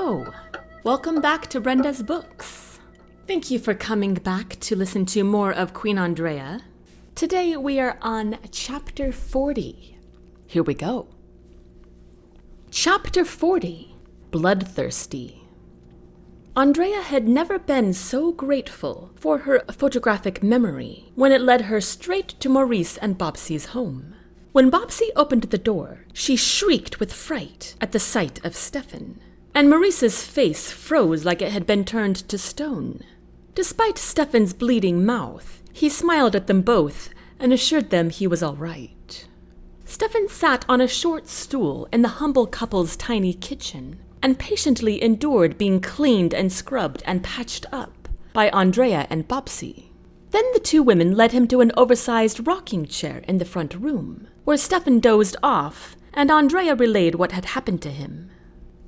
Hello! Welcome back to Brenda's Books. Thank you for coming back to listen to more of Queen Andraya. Today we are on Chapter 40. Here we go. Chapter 40, Bloodthirsty. Andraya had never been so grateful for her photographic memory when it led her straight to Maurice and Bobsie's home. When Bobsie opened the door, she shrieked with fright at the sight of Steffan, and Maurice's face froze like it had been turned to stone. Despite Steffan's bleeding mouth, he smiled at them both and assured them he was all right. Steffan sat on a short stool in the humble couple's tiny kitchen and patiently endured being cleaned and scrubbed and patched up by Andraya and Bobsie. Then the two women led him to an oversized rocking chair in the front room, where Steffan dozed off and Andraya relayed what had happened to him.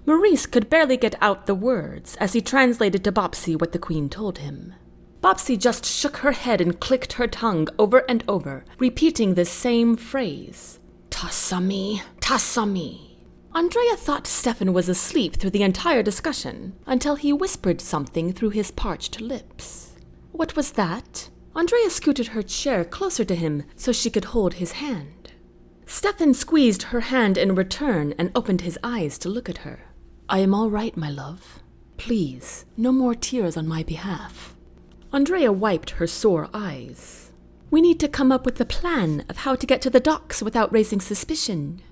Maurice could barely get out the words as he translated to Bobsie what the Queen told him. Bobsie just shook her head and clicked her tongue over and over, repeating the same phrase. Tasami, Tasami. Andraya thought Steffan was asleep through the entire discussion, until he whispered something through his parched lips. What was that? Andraya scooted her chair closer to him so she could hold his hand. Steffan squeezed her hand in return and opened his eyes to look at her. I am all right, my love. Please, no more tears on my behalf. Andraya wiped her sore eyes. We need to come up with a plan of how to get to the docks without raising suspicion.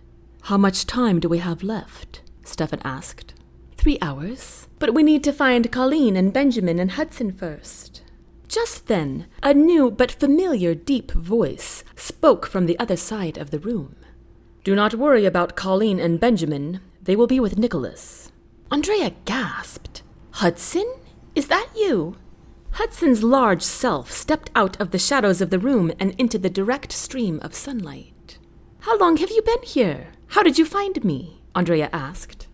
How much time do we have left? Steffan asked. 3 hours, but we need to find Colleen and Benjamin and Hudson first. Just then, a new but familiar deep voice spoke from the other side of the room. Do not worry about Colleen and Benjamin. They will be with Nicholas. Andraya gasped. Hudson? Is that you? Hudson's large self stepped out of the shadows of the room and into the direct stream of sunlight. How long have you been here? How did you find me? Andraya asked.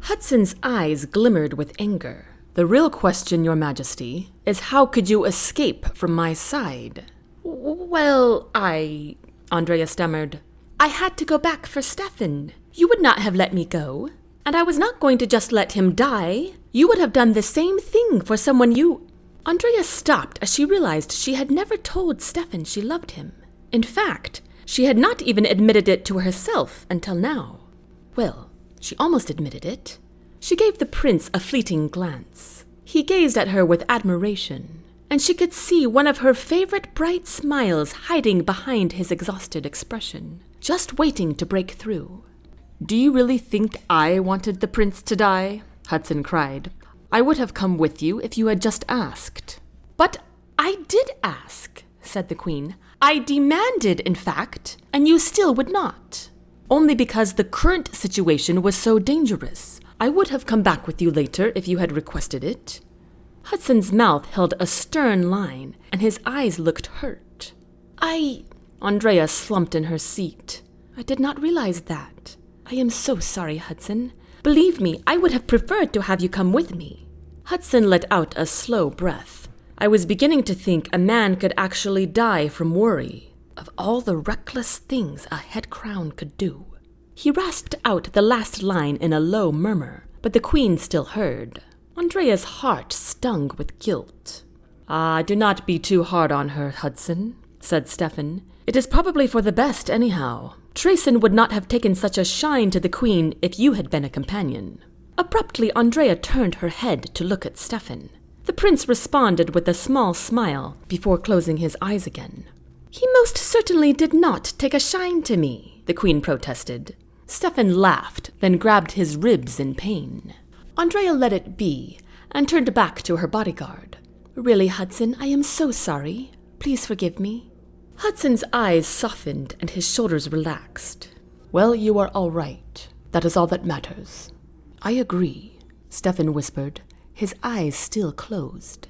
Hudson's eyes glimmered with anger. The real question, Your Majesty, is how could you escape from my side? Well, Andraya stammered. I had to go back for Steffan. You would not have let me go. And I was not going to just let him die. You would have done the same thing for someone you... Andraya stopped as she realized she had never told Steffan she loved him. In fact, she had not even admitted it to herself until now. Well, she almost admitted it. She gave the prince a fleeting glance. He gazed at her with admiration, and she could see one of her favorite bright smiles hiding behind his exhausted expression, just waiting to break through. Do you really think I wanted the prince to die? Hudson cried. I would have come with you if you had just asked. But I did ask, said the Queen. I demanded, in fact, and you still would not. Only because the current situation was so dangerous. I would have come back with you later if you had requested it. Hudson's mouth held a stern line, and his eyes looked hurt. Andraya slumped in her seat. I did not realize that. I am so sorry, Hudson. Believe me, I would have preferred to have you come with me. Hudson let out a slow breath. I was beginning to think a man could actually die from worry. Of all the reckless things a head crown could do. He rasped out the last line in a low murmur, but the Queen still heard. Andraya's heart stung with guilt. Do not be too hard on her, Hudson, said Steffan. It is probably for the best anyhow. Trayson would not have taken such a shine to the Queen if you had been a companion. Abruptly, Andraya turned her head to look at Steffan. The prince responded with a small smile before closing his eyes again. He most certainly did not take a shine to me, the Queen protested. Steffan laughed, then grabbed his ribs in pain. Andraya let it be and turned back to her bodyguard. Really, Hudson, I am so sorry. Please forgive me. Hudson's eyes softened and his shoulders relaxed. Well, you are all right. That is all that matters. I agree, Steffan whispered, his eyes still closed.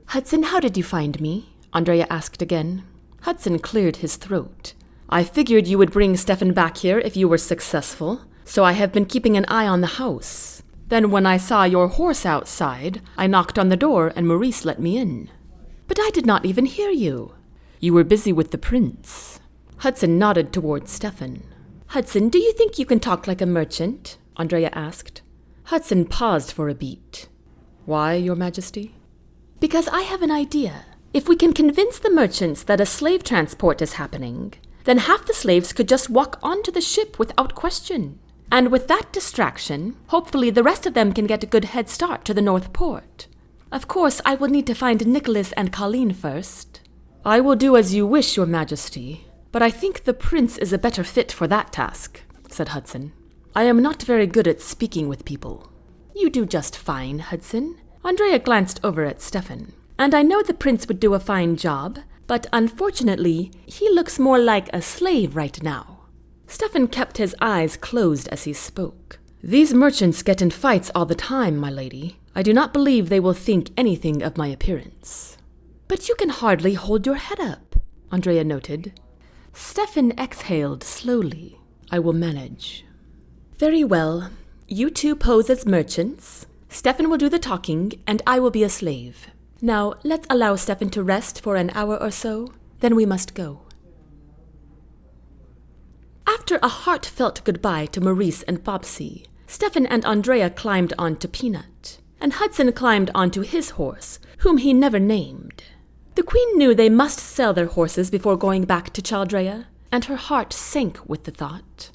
Hudson, how did you find me? Andraya asked again. Hudson cleared his throat. I figured you would bring Steffan back here if you were successful, so I have been keeping an eye on the house. Then when I saw your horse outside, I knocked on the door and Maurice let me in. But I did not even hear you. You were busy with the prince. Hudson nodded toward Steffan. Hudson, do you think you can talk like a merchant? Andraya asked. Hudson paused for a beat. Why, Your Majesty? Because I have an idea. If we can convince the merchants that a slave transport is happening, then half the slaves could just walk onto the ship without question. And with that distraction, hopefully the rest of them can get a good head start to the North Port. Of course, I will need to find Nicholas and Colleen first. I will do as you wish, Your Majesty, but I think the prince is a better fit for that task, said Hudson. I am not very good at speaking with people. You do just fine, Hudson. Andraya glanced over at Steffan. And I know the prince would do a fine job, but unfortunately, he looks more like a slave right now. Steffan kept his eyes closed as he spoke. These merchants get in fights all the time, my lady. I do not believe they will think anything of my appearance. But you can hardly hold your head up, Andraya noted. Steffan exhaled slowly. I will manage. Very well. You two pose as merchants. Steffan will do the talking, and I will be a slave. Now, let's allow Steffan to rest for an hour or so, then we must go. After a heartfelt goodbye to Maurice and Bobsie, Steffan and Andraya climbed onto Peanut, and Hudson climbed onto his horse, whom he never named. The queen knew they must sell their horses before going back to Chaldrea, and her heart sank with the thought.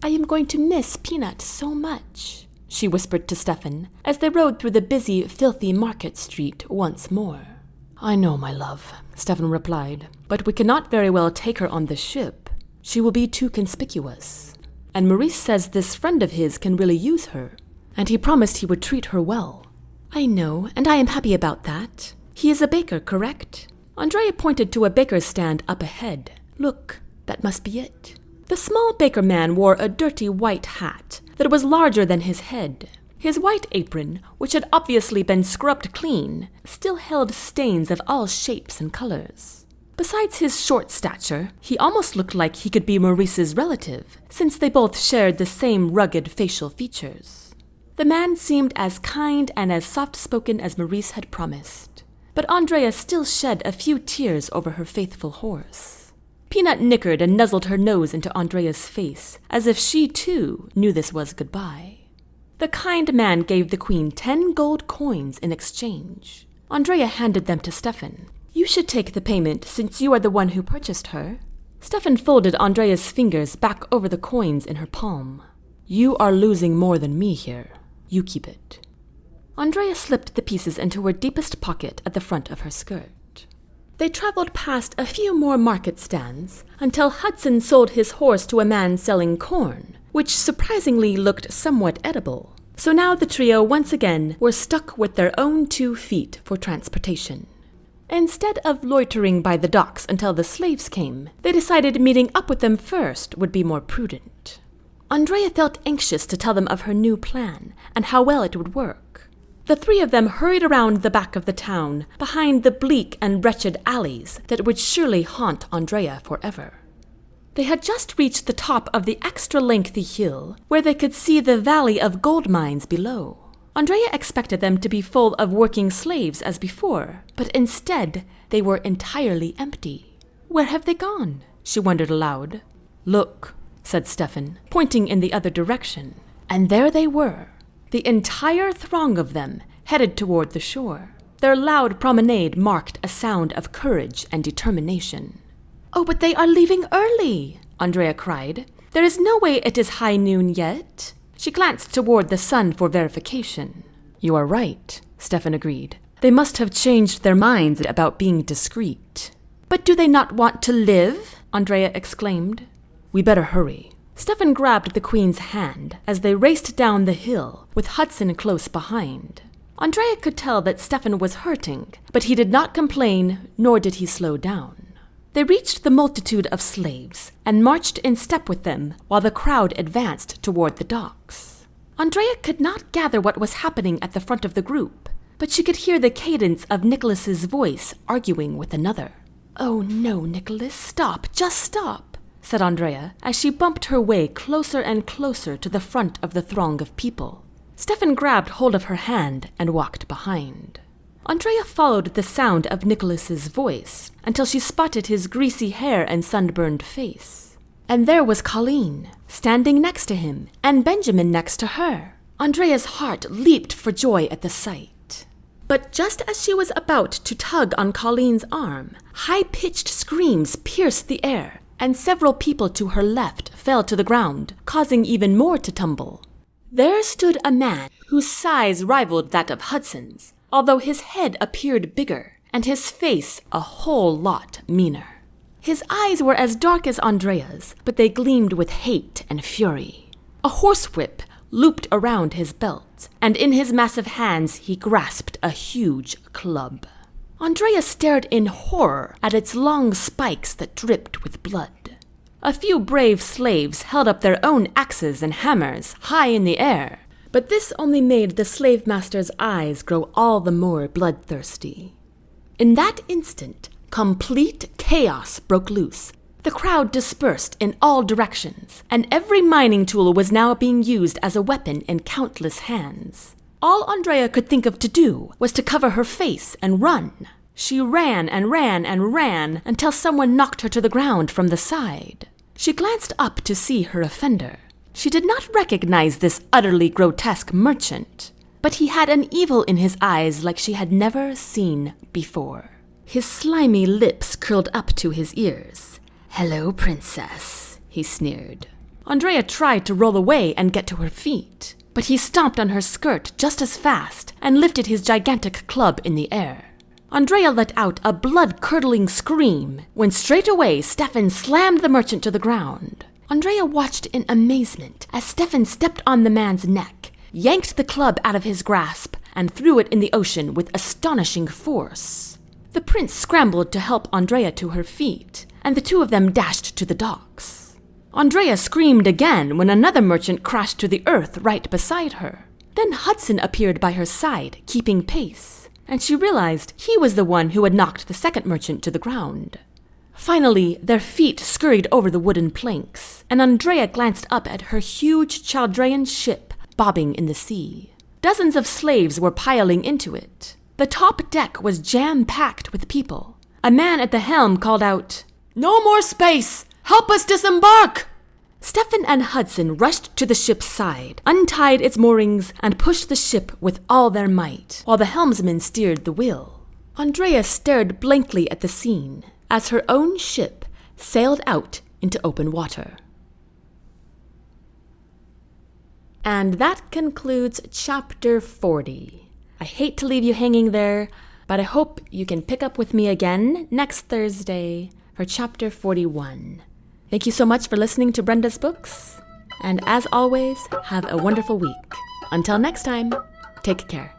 I am going to miss Peanut so much, she whispered to Steffan as they rode through the busy, filthy market street once more. I know, my love, Steffan replied, but we cannot very well take her on the ship. She will be too conspicuous. And Maurice says this friend of his can really use her, and he promised he would treat her well. I know, and I am happy about that. He is a baker, correct? Andraya pointed to a baker's stand up ahead. Look, that must be it. The small baker man wore a dirty white hat that was larger than his head. His white apron, which had obviously been scrubbed clean, still held stains of all shapes and colors. Besides his short stature, he almost looked like he could be Maurice's relative, since they both shared the same rugged facial features. The man seemed as kind and as soft-spoken as Maurice had promised, but Andraya still shed a few tears over her faithful horse. Peanut nickered and nuzzled her nose into Andraya's face, as if she, too, knew this was goodbye. The kind man gave the queen 10 gold coins in exchange. Andraya handed them to Steffan. You should take the payment, since you are the one who purchased her. Steffan folded Andraya's fingers back over the coins in her palm. You are losing more than me here. You keep it. Andraya slipped the pieces into her deepest pocket at the front of her skirt. They traveled past a few more market stands until Hudson sold his horse to a man selling corn, which surprisingly looked somewhat edible. So now the trio once again were stuck with their own 2 feet for transportation. Instead of loitering by the docks until the slaves came, they decided meeting up with them first would be more prudent. Andraya felt anxious to tell them of her new plan and how well it would work. The 3 of them hurried around the back of the town, behind the bleak and wretched alleys that would surely haunt Andraya forever. They had just reached the top of the extra lengthy hill, where they could see the valley of gold mines below. Andraya expected them to be full of working slaves as before, but instead they were entirely empty. Where have they gone? She wondered aloud. Look, said Steffan, pointing in the other direction, and there they were. The entire throng of them headed toward the shore. Their loud promenade marked a sound of courage and determination. Oh, but they are leaving early, Andraya cried. There is no way it is high noon yet. She glanced toward the sun for verification. You are right, Steffan agreed. They must have changed their minds about being discreet. But do they not want to live? Andraya exclaimed. We better hurry. Steffan grabbed the queen's hand as they raced down the hill, with Hudson close behind. Andraya could tell that Steffan was hurting, but he did not complain, nor did he slow down. They reached the multitude of slaves and marched in step with them while the crowd advanced toward the docks. Andraya could not gather what was happening at the front of the group, but she could hear the cadence of Nicholas's voice arguing with another. Oh no, Nicholas, stop, just stop, said Andraya as she bumped her way closer and closer to the front of the throng of people. Steffan grabbed hold of her hand and walked behind. Andraya followed the sound of Nicholas's voice until she spotted his greasy hair and sunburned face. And there was Colleen, standing next to him, and Benjamin next to her. Andraya's heart leaped for joy at the sight. But just as she was about to tug on Colleen's arm, high-pitched screams pierced the air, and several people to her left fell to the ground, causing even more to tumble. There stood a man whose size rivaled that of Hudson's, although his head appeared bigger, and his face a whole lot meaner. His eyes were as dark as Andraya's, but they gleamed with hate and fury. A horsewhip looped around his belt, and in his massive hands he grasped a huge club. Andraya stared in horror at its long spikes that dripped with blood. A few brave slaves held up their own axes and hammers high in the air, but this only made the slave master's eyes grow all the more bloodthirsty. In that instant, complete chaos broke loose. The crowd dispersed in all directions, and every mining tool was now being used as a weapon in countless hands. All Andraya could think of to do was to cover her face and run. She ran and ran and ran until someone knocked her to the ground from the side. She glanced up to see her offender. She did not recognize this utterly grotesque merchant, but he had an evil in his eyes like she had never seen before. His slimy lips curled up to his ears. "Hello, princess," he sneered. Andraya tried to roll away and get to her feet, but he stomped on her skirt just as fast and lifted his gigantic club in the air. Andraya let out a blood-curdling scream when straight away Steffan slammed the merchant to the ground. Andraya watched in amazement as Steffan stepped on the man's neck, yanked the club out of his grasp, and threw it in the ocean with astonishing force. The prince scrambled to help Andraya to her feet, and the two of them dashed to the docks. Andraya screamed again when another merchant crashed to the earth right beside her. Then Hudson appeared by her side, keeping pace, and she realized he was the one who had knocked the second merchant to the ground. Finally, their feet scurried over the wooden planks, and Andraya glanced up at her huge Chaldean ship bobbing in the sea. Dozens of slaves were piling into it. The top deck was jam-packed with people. A man at the helm called out, "No more space! Help us disembark!" Steffan and Hudson rushed to the ship's side, untied its moorings, and pushed the ship with all their might, while the helmsman steered the wheel. Andraya stared blankly at the scene as her own ship sailed out into open water. And that concludes Chapter 40. I hate to leave you hanging there, but I hope you can pick up with me again next Thursday for Chapter 41. Thank you so much for listening to Brenda's Books, and as always, have a wonderful week. Until next time, take care.